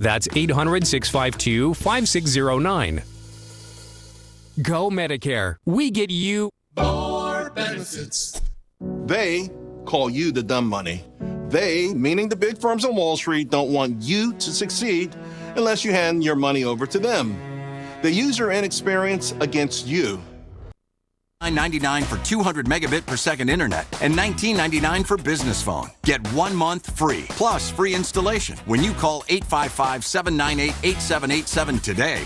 That's 800-652-5609. Go Medicare. We get you more benefits. They call you the dumb money. They, meaning the big firms on Wall Street, don't want you to succeed unless you hand your money over to them. They use your inexperience against you. $9.99 for 200 megabit per second internet and $19.99 for business phone. Get 1 month free, plus free installation when you call 855-798-8787 today.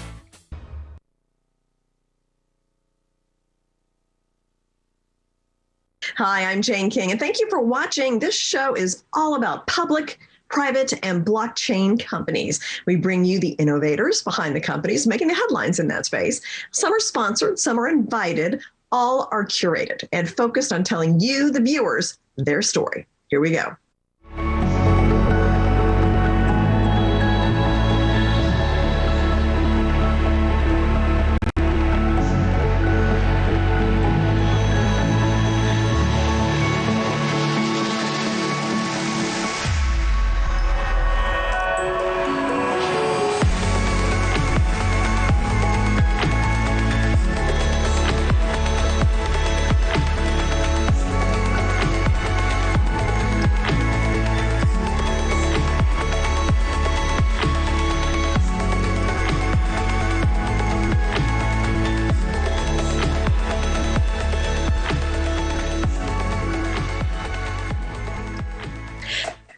Hi, I'm Jane King, and thank you for watching. This show is all about public, private, and blockchain companies. We bring you the innovators behind the companies making the headlines in that space. Some are sponsored, some are invited. All are curated and focused on telling you, the viewers, their story. Here we go.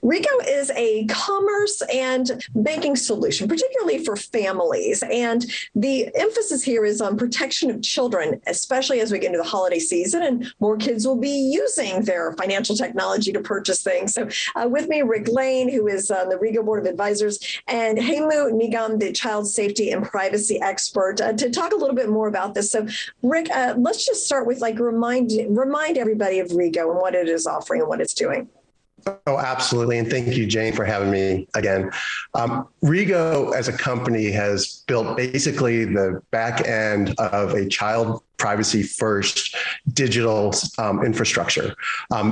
Rego is a commerce and banking solution, particularly for families. And the emphasis here is on protection of children, especially as we get into the holiday season and more kids will be using their financial technology to purchase things. So with me, Rick Lane, who is on the Rego Board of Advisors, and Hemu Nigam, the child safety and privacy expert, to talk a little bit more about this. So Rick, let's just start with remind everybody of Rego and what it is offering and what it's doing. Oh, absolutely. And thank you, Jane, for having me again. Rego as a company has built basically the back end of a child privacy first digital infrastructure.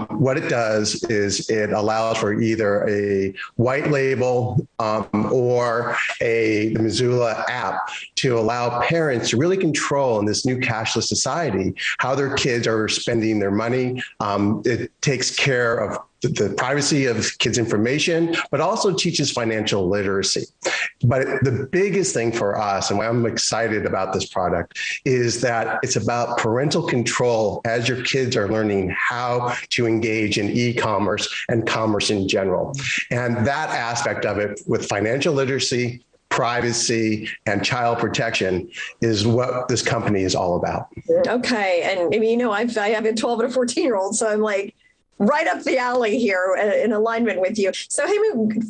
What it does is it allows for either a white label or the Mazoola app to allow parents to really control in this new cashless society how their kids are spending their money. It takes care of the privacy of kids' information, but also teaches financial literacy. But the biggest thing for us, and why I'm excited about this product, is that it's about parental control as your kids are learning how to engage in e-commerce and commerce in general. And that aspect of it with financial literacy, privacy, and child protection is what this company is all about. Okay. And I have a 12 and a 14-year-old, so I'm right up the alley here in alignment with you. So, hey,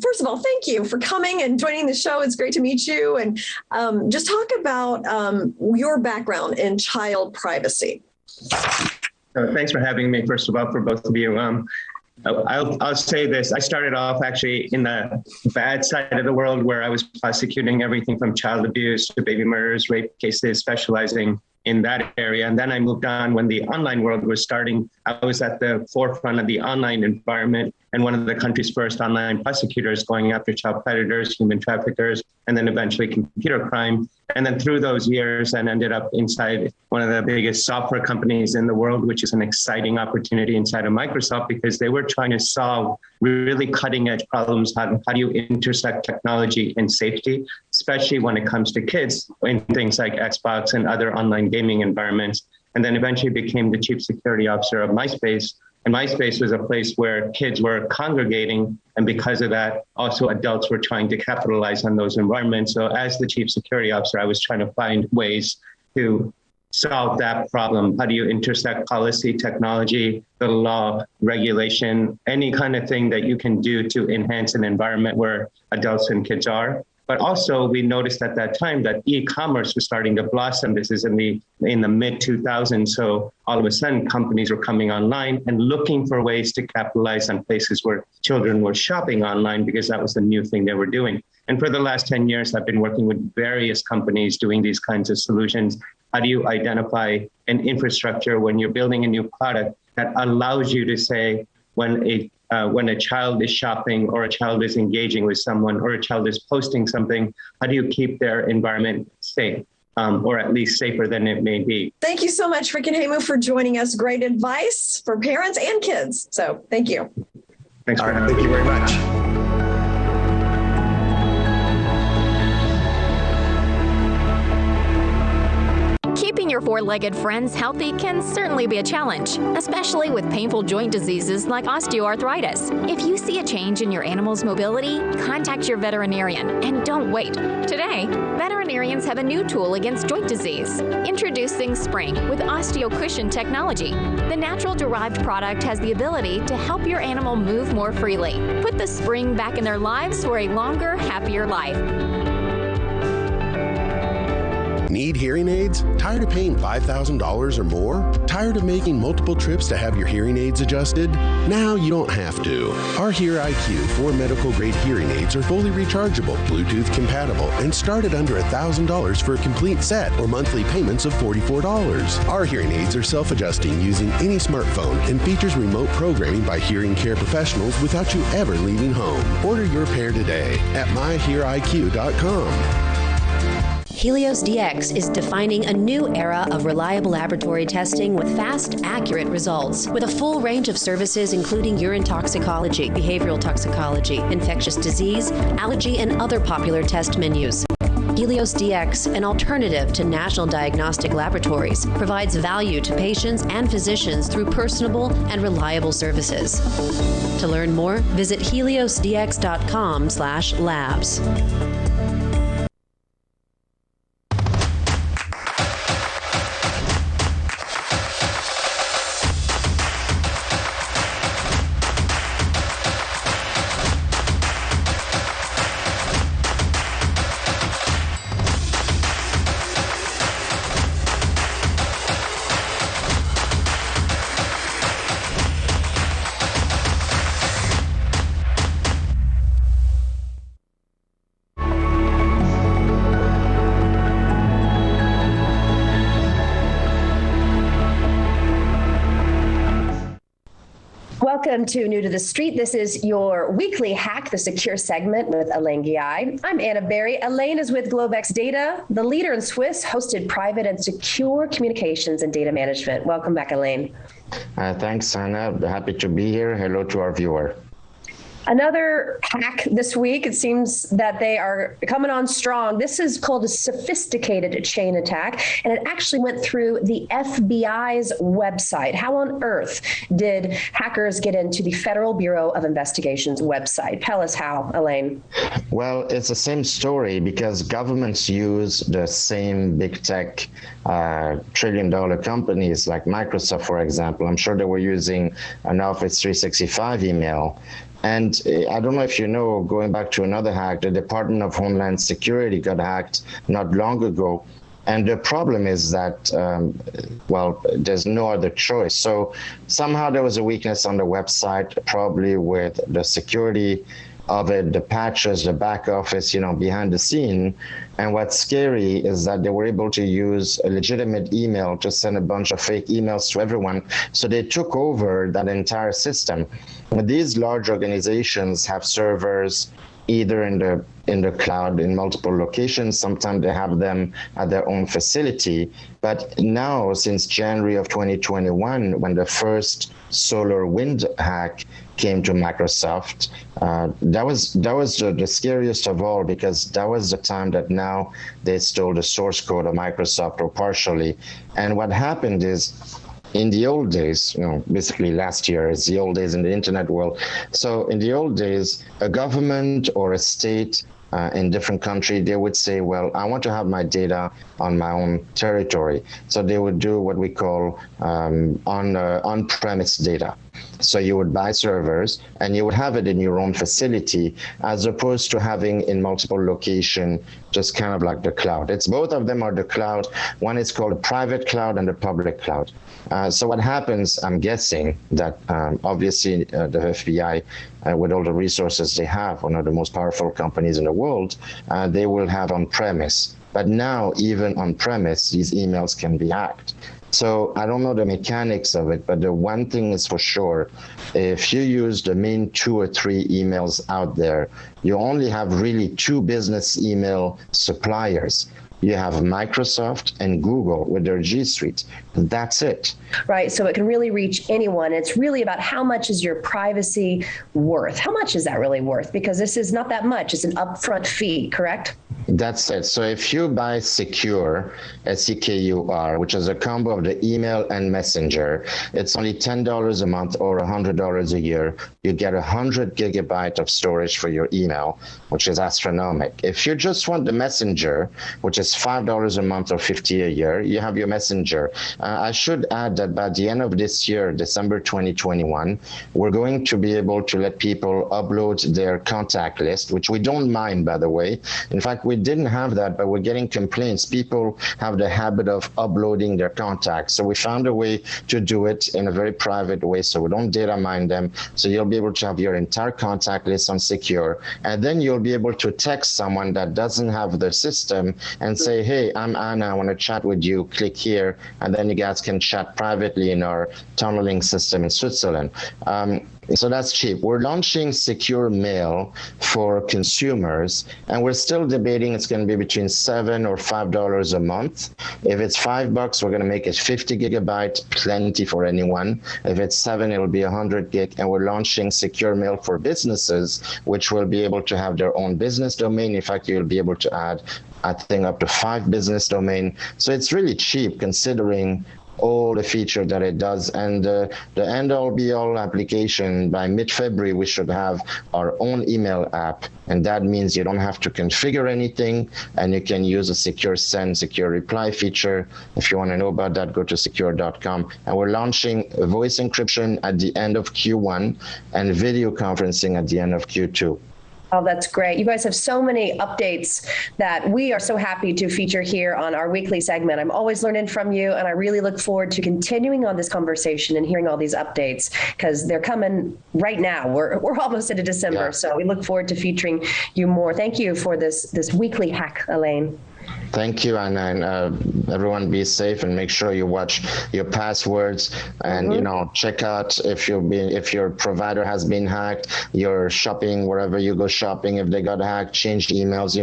first of all, thank you for coming and joining the show. It's great to meet you. And just talk about your background in child privacy. Thanks for having me, first of all, for both of you. I'll say this. I started off actually in the bad side of the world where I was prosecuting everything from child abuse to baby murders, rape cases, specializing in that area. And then I moved on when the online world was starting. I was at the forefront of the online environment and one of the country's first online prosecutors going after child predators, human traffickers, and then eventually computer crime. And then through those years and ended up inside one of the biggest software companies in the world, which is an exciting opportunity inside of Microsoft because they were trying to solve really cutting edge problems. How do you intersect technology and safety, especially when it comes to kids in things like Xbox and other online gaming environments. And then eventually became the chief security officer of MySpace. And MySpace was a place where kids were congregating. And because of that, also adults were trying to capitalize on those environments. So as the chief security officer, I was trying to find ways to solve that problem. How do you intersect policy, technology, the law, regulation, any kind of thing that you can do to enhance an environment where adults and kids are? But also we noticed at that time that e-commerce was starting to blossom. This is in the mid 2000s. So all of a sudden companies were coming online and looking for ways to capitalize on places where children were shopping online because that was the new thing they were doing. And for the last 10 years, I've been working with various companies doing these kinds of solutions. How do you identify an infrastructure when you're building a new product that allows you to say, when a when a child is shopping or a child is engaging with someone or a child is posting something, how do you keep their environment safe? Or at least safer than it may be. Thank you so much, Rick and Hemu, for joining us. Great advice for parents and kids. So thank you. Thanks for having me. Thank you very much. Keeping your four-legged friends healthy can certainly be a challenge, especially with painful joint diseases like osteoarthritis. If you see a change in your animal's mobility, contact your veterinarian and don't wait. Today, veterinarians have a new tool against joint disease. Introducing Spring with OsteoCushion technology. The natural-derived product has the ability to help your animal move more freely. Put the spring back in their lives for a longer, happier life. Need hearing aids? Tired of paying $5,000 or more? Tired of making multiple trips to have your hearing aids adjusted? Now you don't have to. Our Hear IQ 4 medical-grade hearing aids are fully rechargeable, Bluetooth compatible, and start at under $1,000 for a complete set or monthly payments of $44. Our hearing aids are self-adjusting using any smartphone and features remote programming by hearing care professionals without you ever leaving home. Order your pair today at myheariq.com. Helios DX is defining a new era of reliable laboratory testing with fast, accurate results. With a full range of services including urine toxicology, behavioral toxicology, infectious disease, allergy, and other popular test menus. Helios DX, an alternative to national diagnostic laboratories, provides value to patients and physicians through personable and reliable services. To learn more, visit heliosdx.com/labs. Welcome to New to the Street. This is your weekly hack, the secure segment with Elaine Guy. I'm Anna Berry. Elaine is with GlobeX Data, the leader in Swiss hosted private and secure communications and data management. Welcome back, Elaine. Thanks, Anna. Happy to be here. Hello to our viewer. Another hack this week. It seems that they are coming on strong. This is called a sophisticated chain attack, and it actually went through the FBI's website. How on earth did hackers get into the Federal Bureau of Investigation's website? Tell us how, Elaine. Well, it's the same story because governments use the same big tech trillion-dollar companies like Microsoft, for example. I'm sure they were using an Office 365 email. And I don't know if you know, going back to another hack, the Department of Homeland Security got hacked not long ago. And the problem is that, well, there's no other choice. So somehow there was a weakness on the website, probably with the security of it, the patches, the back office, you know, behind the scene. And what's scary is that they were able to use a legitimate email to send a bunch of fake emails to everyone. So they took over that entire system. These large organizations have servers either in the cloud in multiple locations. Sometimes they have them at their own facility. But now, since January of 2021, when the first solar wind hack came to Microsoft, that was the scariest of all, because that was the time that now they stole the source code of Microsoft, or partially. And what happened is, in the old days, you know, basically last year is the old days in the internet world. So in the old days, a government or a state in different country, they would say, well, I want to have my data on my own territory. So they would do what we call on-premise data. So you would buy servers and you would have it in your own facility, as opposed to having in multiple locations, just kind of like the cloud. It's both of them are the cloud. One is called a private cloud and the public cloud. So what happens, I'm guessing that obviously the FBI, with all the resources they have, one of the most powerful companies in the world, they will have on-premise. But now, even on-premise, these emails can be hacked. So I don't know the mechanics of it, but the one thing is for sure, if you use the main 2 or 3 emails out there, you only have really 2 business email suppliers. You have Microsoft and Google with their G Suite. That's it. Right. So it can really reach anyone. It's really about how much is your privacy worth? How much is that really worth? Because this is not that much. It's an upfront fee, correct? That's it. So if you buy Secure, SEKUR, which is a combo of the email and messenger, it's only $10 a month or $100 a year. You get 100 gigabyte of storage for your email, which is astronomical. If you just want the messenger, which is $5 a month or $50 a year, you have your messenger. I should add that by the end of this year, December 2021, we're going to be able to let people upload their contact list, which we don't mind, by the way. In fact, we didn't have that, but we're getting complaints. People have the habit of uploading their contacts. So we found a way to do it in a very private way, so we don't data mine them. So you'll be able to have your entire contact list on Secure, and then you'll be able to text someone that doesn't have the system and say, hey, I'm Anna, I want to chat with you, click here, and then you guys can chat privately in our tunneling system in Switzerland. So that's cheap. We're launching Secure Mail for consumers, and we're still debating it's going to be between $7 or $5 a month. If it's $5, we're going to make it 50 gigabyte, plenty for anyone. If it's $7, it'll be 100 gig, and we're launching Secure Mail for businesses, which will be able to have their own business domain. In fact, you'll be able to add, I think, up to 5 business domain. So it's really cheap considering all the feature that it does. And the end-all be-all application, by mid-February, we should have our own email app. And that means you don't have to configure anything, and you can use a secure send, secure reply feature. If you want to know about that, go to secure.com. And we're launching voice encryption at the end of Q1 and video conferencing at the end of Q2. Oh, that's great. You guys have so many updates that we are so happy to feature here on our weekly segment. I'm always learning from you, and I really look forward to continuing on this conversation and hearing all these updates, because they're coming right now. We're almost into December, so we look forward to featuring you more. Thank you for this weekly hack, Elaine. Thank you, Anna, and everyone be safe and make sure you watch your passwords and check out if your provider has been hacked, your shopping, wherever you go shopping, if they got hacked, change emails.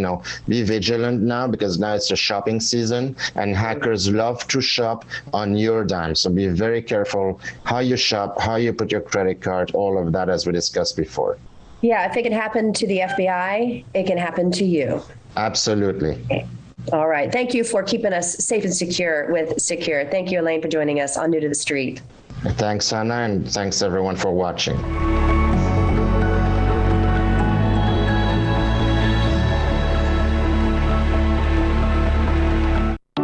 Be vigilant now, because now it's the shopping season and hackers love to shop on your dime. So be very careful how you shop, how you put your credit card, all of that, as we discussed before. Yeah, if it can happen to the FBI, it can happen to you. Absolutely. Okay. All right. Thank you for keeping us safe and secure with Secure. Thank you, Elaine, for joining us on New to the Street. Thanks, Anna, and thanks everyone for watching.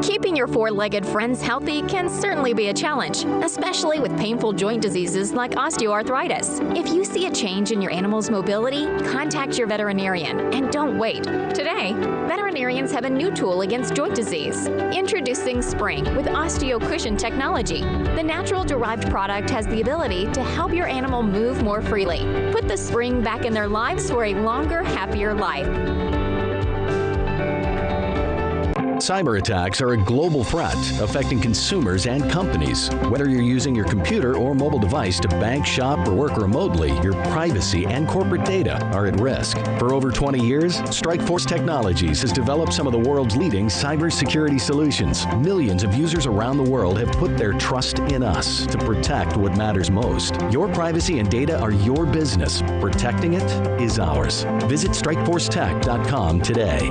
Keeping your four-legged friends healthy can certainly be a challenge, especially with painful joint diseases like osteoarthritis. If you see a change in your animal's mobility, contact your veterinarian and don't wait. Today, veterinarians have a new tool against joint disease. Introducing Spring with OsteoCushion technology. The natural-derived product has the ability to help your animal move more freely. Put the spring back in their lives for a longer, happier life. Cyber attacks are a global threat affecting consumers and companies. Whether you're using your computer or mobile device to bank, shop, or work remotely, your privacy and corporate data are at risk. For over 20 years, Strikeforce Technologies has developed some of the world's leading cybersecurity solutions. Millions of users around the world have put their trust in us to protect what matters most. Your privacy and data are your business. Protecting it is ours. Visit StrikeForceTech.com today.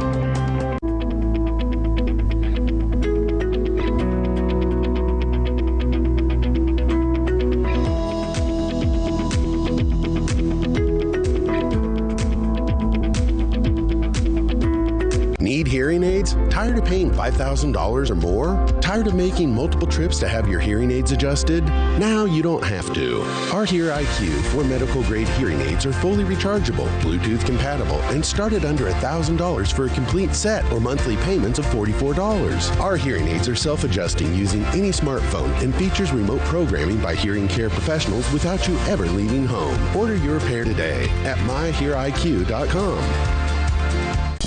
Need hearing aids? Tired of paying $5,000 or more? Tired of making multiple trips to have your hearing aids adjusted? Now you don't have to. Our Hear IQ 4 medical grade hearing aids are fully rechargeable, Bluetooth compatible, and start at under $1,000 for a complete set or monthly payments of $44. Our hearing aids are self-adjusting using any smartphone and features remote programming by hearing care professionals without you ever leaving home. Order your pair today at myheariq.com.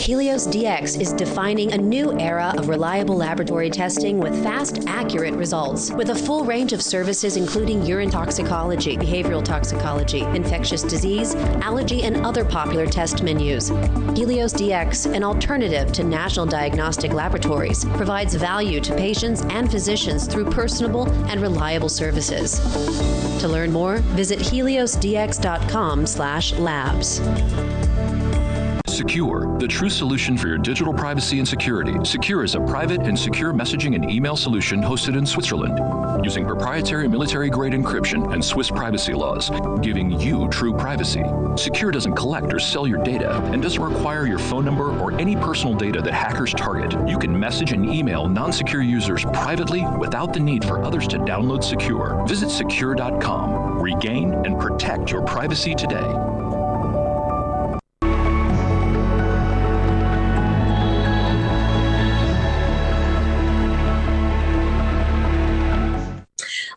Helios DX is defining a new era of reliable laboratory testing with fast, accurate results. With a full range of services including urine toxicology, behavioral toxicology, infectious disease, allergy, and other popular test menus. Helios DX, an alternative to national diagnostic laboratories, provides value to patients and physicians through personable and reliable services. To learn more, visit heliosdx.com/labs. Secure, the true solution for your digital privacy and security. Secure is a private and secure messaging and email solution hosted in Switzerland, using proprietary military-grade encryption and Swiss privacy laws, giving you true privacy. Secure doesn't collect or sell your data and doesn't require your phone number or any personal data that hackers target. You can message and email non-secure users privately without the need for others to download Secure. Visit secure.com. Regain and protect your privacy today.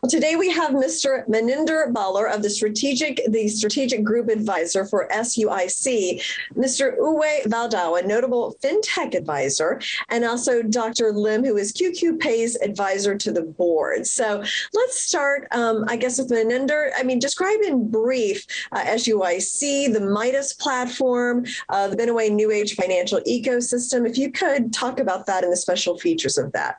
Today we have Mr. Maninder Baller of the Strategic Group Advisor for SUIC, Mr. Uwe Valdau, a notable fintech advisor, and also Dr. Lim, who is QQPay's advisor to the board. So let's start, I guess, with Maninder. I mean, describe in brief SUIC, the Midas platform, the Benaway New Age financial ecosystem. If you could talk about that and the special features of that.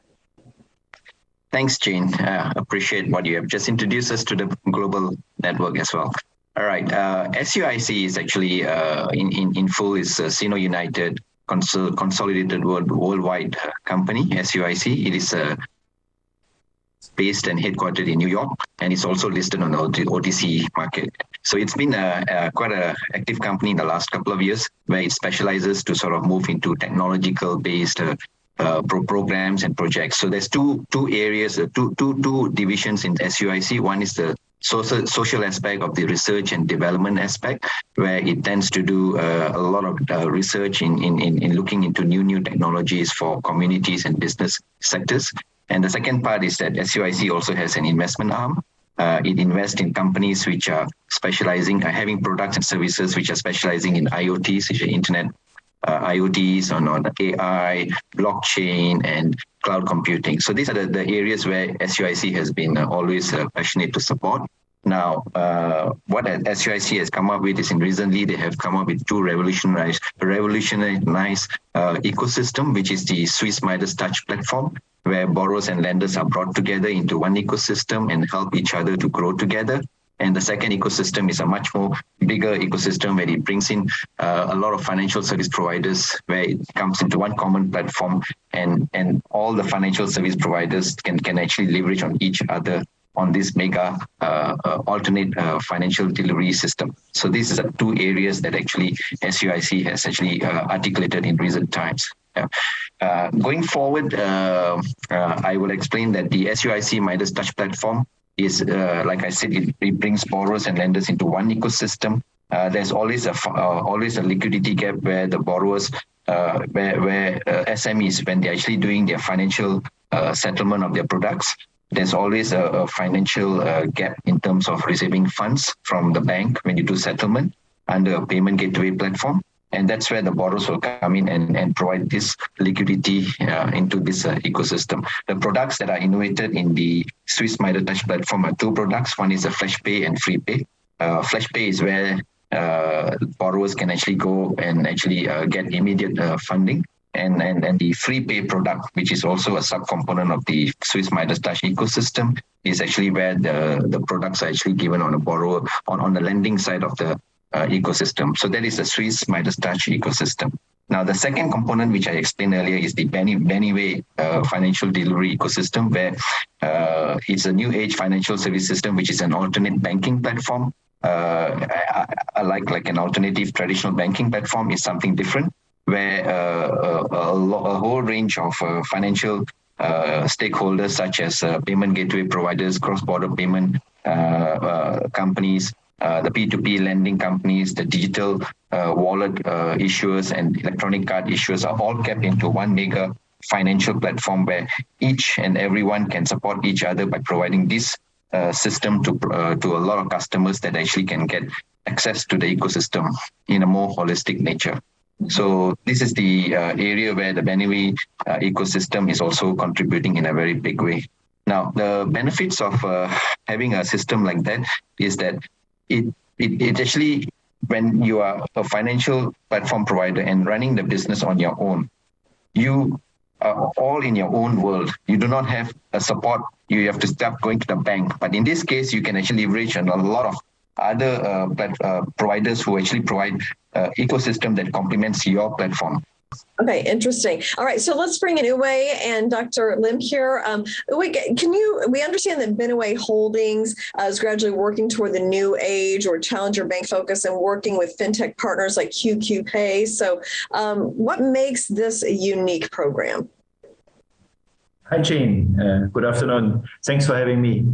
Thanks, Jane. Appreciate what you have just introduced us to the global network as well. All right. SUIC is actually in full is Sino United Consolidated Worldwide Company, SUIC. It is based and headquartered in New York, and it's also listed on the OTC market. So it's been quite an active company in the last couple of years, where it specializes to sort of move into technological-based programs and projects. So there's two areas, two divisions in SUIC. One is the social aspect of the research and development aspect, where it tends to do a lot of research in looking into new technologies for communities and business sectors. And the second part is that SUIC also has an investment arm. It invests in companies which are specializing, having products and services which are specializing in IoTs, which are internet IoTs, on AI, blockchain, and cloud computing. So these are the areas where SUIC has been always passionate to support. Now, what SUIC has come up with is, recently they have come up with two revolutionized ecosystem, which is the Swiss Midas Touch platform, where borrowers and lenders are brought together into one ecosystem and help each other to grow together. And the second ecosystem is a much more bigger ecosystem, where it brings in a lot of financial service providers, where it comes into one common platform, and all the financial service providers can actually leverage on each other on this mega alternate financial delivery system. So these are two areas that actually SUIC has actually articulated in recent times. Going forward, I will explain that the SUIC Midas Touch platform is, like I said, it brings borrowers and lenders into one ecosystem. There's always a liquidity gap where the borrowers, where SMEs, when they're actually doing their financial settlement of their products, there's always a financial gap in terms of receiving funds from the bank when you do settlement under a payment gateway platform. And that's where the borrowers will come in and provide this liquidity into this ecosystem. The products that are innovated in the Swiss Midas Touch platform are two products. One is a Flash Pay and Free Pay. Flash Pay is where borrowers can actually go and actually get immediate funding. And the Free Pay product, which is also a subcomponent of the Swiss Midas Touch ecosystem, is actually where the products are actually given on a borrower on the lending side of the ecosystem. So that is the Swiss Midas Touch ecosystem. Now, the second component, which I explained earlier, is the Benaway financial delivery ecosystem, where it's a new age financial service system, which is an alternate banking platform. Like an alternative traditional banking platform is something different, where a whole range of financial stakeholders, such as payment gateway providers, cross-border payment companies, the P2P lending companies, the digital wallet issuers, and electronic card issuers are all kept into one mega financial platform, where each and everyone can support each other by providing this system to a lot of customers that actually can get access to the ecosystem in a more holistic nature. So this is the area where the Benue ecosystem is also contributing in a very big way. Now, the benefits of having a system like that is that it actually, when you are a financial platform provider and running the business on your own, you are all in your own world. You do not have a support. You have to start going to the bank. But in this case, you can actually leverage on a lot of other providers who actually provide ecosystem that complements your platform. Okay, interesting. All right, so let's bring in Uwe and Dr. Lim here. Uwe, we understand that Benue Holdings is gradually working toward the new age or challenger bank focus and working with fintech partners like QQ Pay. So what makes this a unique program? Hi, Jane. Good afternoon. Thanks for having me.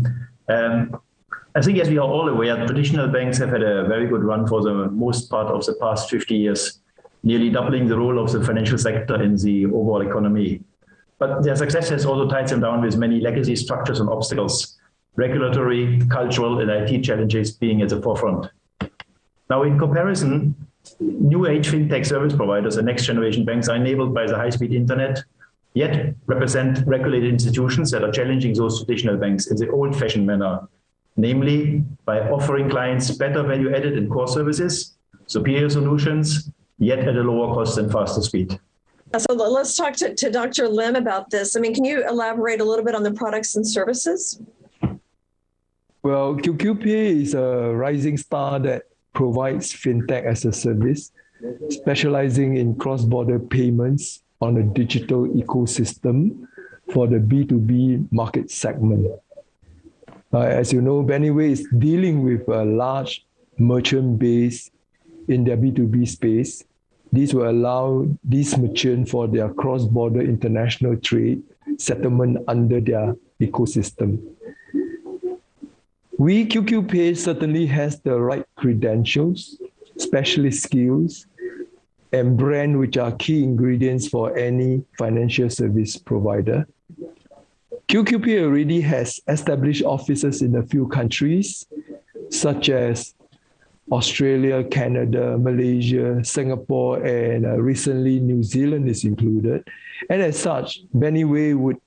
I think, as we are all aware, traditional banks have had a very good run for the most part of the past 50 years, nearly doubling the role of the financial sector in the overall economy. But their success has also tied them down with many legacy structures and obstacles, regulatory, cultural, and IT challenges being at the forefront. Now, in comparison, new age fintech service providers and next generation banks are enabled by the high-speed internet, yet represent regulated institutions that are challenging those traditional banks in the old-fashioned manner, namely by offering clients better value-added and core services, superior solutions, yet at a lower cost and faster speed. So let's talk to Dr. Lim about this. I mean, can you elaborate a little bit on the products and services? Well, QQ Pay is a rising star that provides fintech as a service, specializing in cross-border payments on a digital ecosystem for the B2B market segment. As you know, Benue is dealing with a large merchant base in their B2B space. This will allow these merchants for their cross-border international trade settlement under their ecosystem. QQ Pay certainly has the right credentials, specialist skills, and brand, which are key ingredients for any financial service provider. QQ Pay already has established offices in a few countries, such as Australia, Canada, Malaysia, Singapore, and recently New Zealand is included. And as such, Benue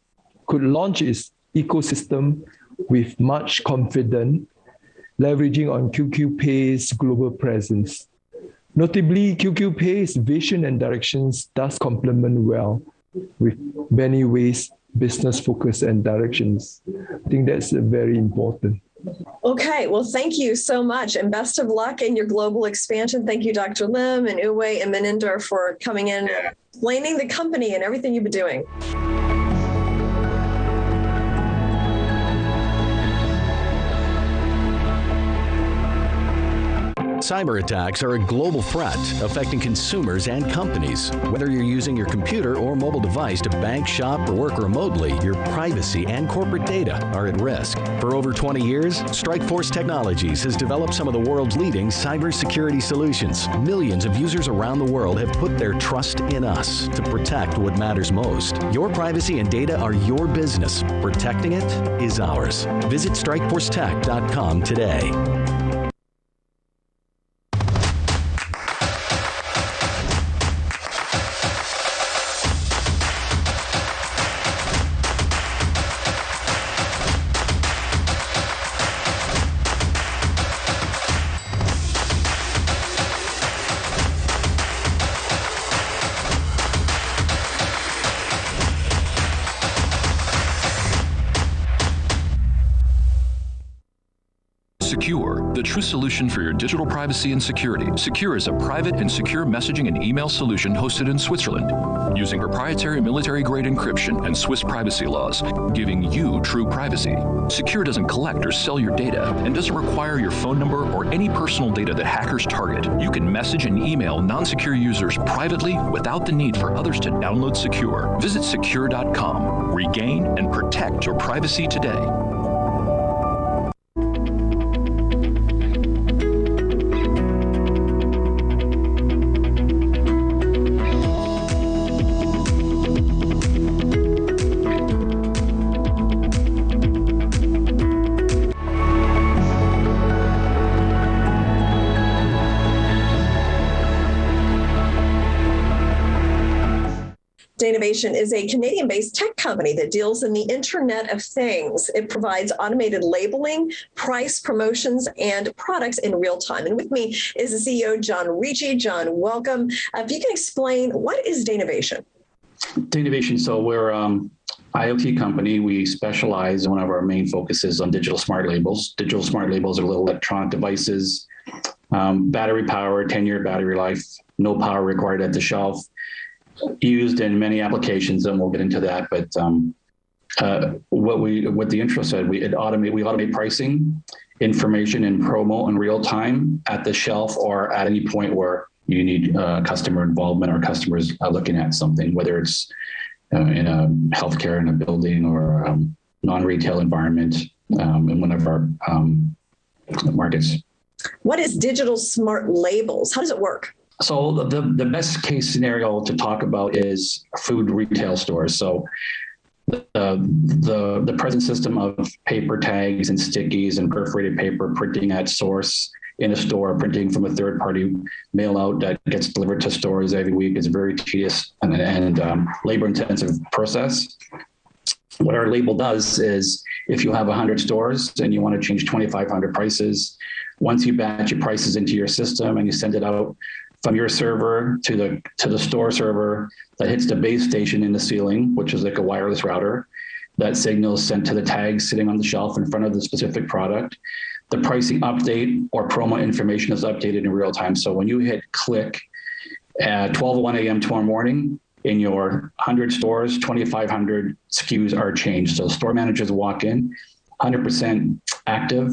could launch its ecosystem with much confidence, leveraging on QQ Pay's global presence. Notably, QQ Pay's vision and directions does complement well with Benue's business focus and directions. I think that's very important. Okay, well, thank you so much and best of luck in your global expansion. Thank you, Dr. Lim and Uwe and Meninder, for coming in and explaining the company and everything you've been doing. Cyber attacks are a global threat affecting consumers and companies. Whether you're using your computer or mobile device to bank, shop, or work remotely, your privacy and corporate data are at risk. For over 20 years, Strikeforce Technologies has developed some of the world's leading cybersecurity solutions. Millions of users around the world have put their trust in us to protect what matters most. Your privacy and data are your business. Protecting it is ours. Visit strikeforcetech.com today. Secure, the true solution for your digital privacy and security. Secure is a private and secure messaging and email solution hosted in Switzerland, using proprietary military-grade encryption and Swiss privacy laws, giving you true privacy. Secure doesn't collect or sell your data and doesn't require your phone number or any personal data that hackers target. You can message and email non-secure users privately without the need for others to download Secure. Visit secure.com. Regain and protect your privacy today. Danavation is a Canadian-based tech company that deals in the Internet of Things. It provides automated labeling, price promotions, and products in real time. And with me is the CEO, John Ricci. John, welcome. If you can explain, what is Danavation? Danavation, so we're IoT company. We specialize in one of our main focuses on digital smart labels. Digital smart labels are little electronic devices, battery power, 10-year battery life, no power required at the shelf, used in many applications, and we'll get into that. But what the intro said, we automate pricing, information, and promo in real time at the shelf or at any point where you need customer involvement or customers looking at something, whether it's in a healthcare, in a building, or non-retail environment in one of our markets. What is digital smart labels? How does it work? So the best case scenario to talk about is food retail stores. So the present system of paper tags and stickies and perforated paper printing at source in a store, printing from a third-party mail out that gets delivered to stores every week is a very tedious and labor-intensive process. What our label does is, if you have 100 stores and you want to change 2,500 prices, once you batch your prices into your system and you send it out from your server to the store server, that hits the base station in the ceiling, which is like a wireless router. That signal is sent to the tag sitting on the shelf in front of the specific product. The pricing update or promo information is updated in real time. So when you hit click at 12:01 a.m. tomorrow morning, in your 100 stores, 2,500 SKUs are changed. So store managers walk in, 100% active,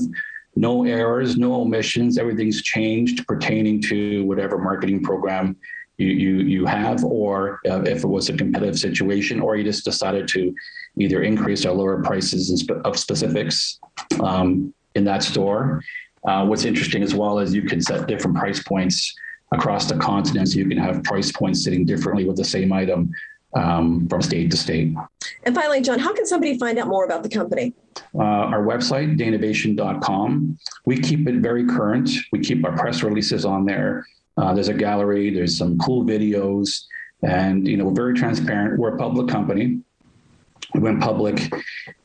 no errors, no omissions, everything's changed pertaining to whatever marketing program you have, or if it was a competitive situation, or you just decided to either increase or lower prices of specifics in that store. What's interesting as well is you can set different price points across the continent, so you can have price points sitting differently with the same item from state to state. And finally, John, how can somebody find out more about the company? Our website, danavation.com. We keep it very current. We keep our press releases on there. There's a gallery, there's some cool videos, and we're very transparent. We're a public company. We went public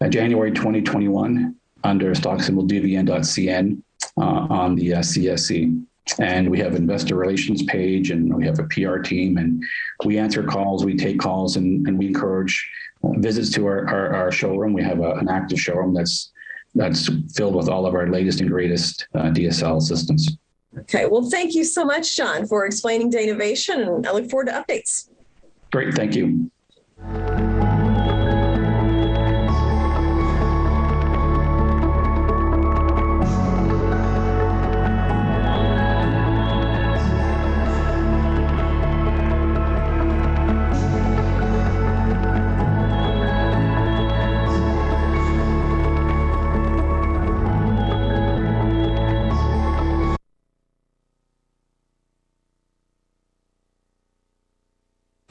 January 2021 under stock symbol DVN.cn on the CSE. And we have investor relations page, and we have a PR team, and we answer calls, we take calls, and we encourage visits to our showroom. We have an active showroom that's filled with all of our latest and greatest DSL systems. Okay, well, thank you so much, John, for explaining Danavation, and I look forward to updates. Great, thank you.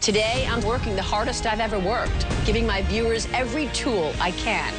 Today, I'm working the hardest I've ever worked, giving my viewers every tool I can.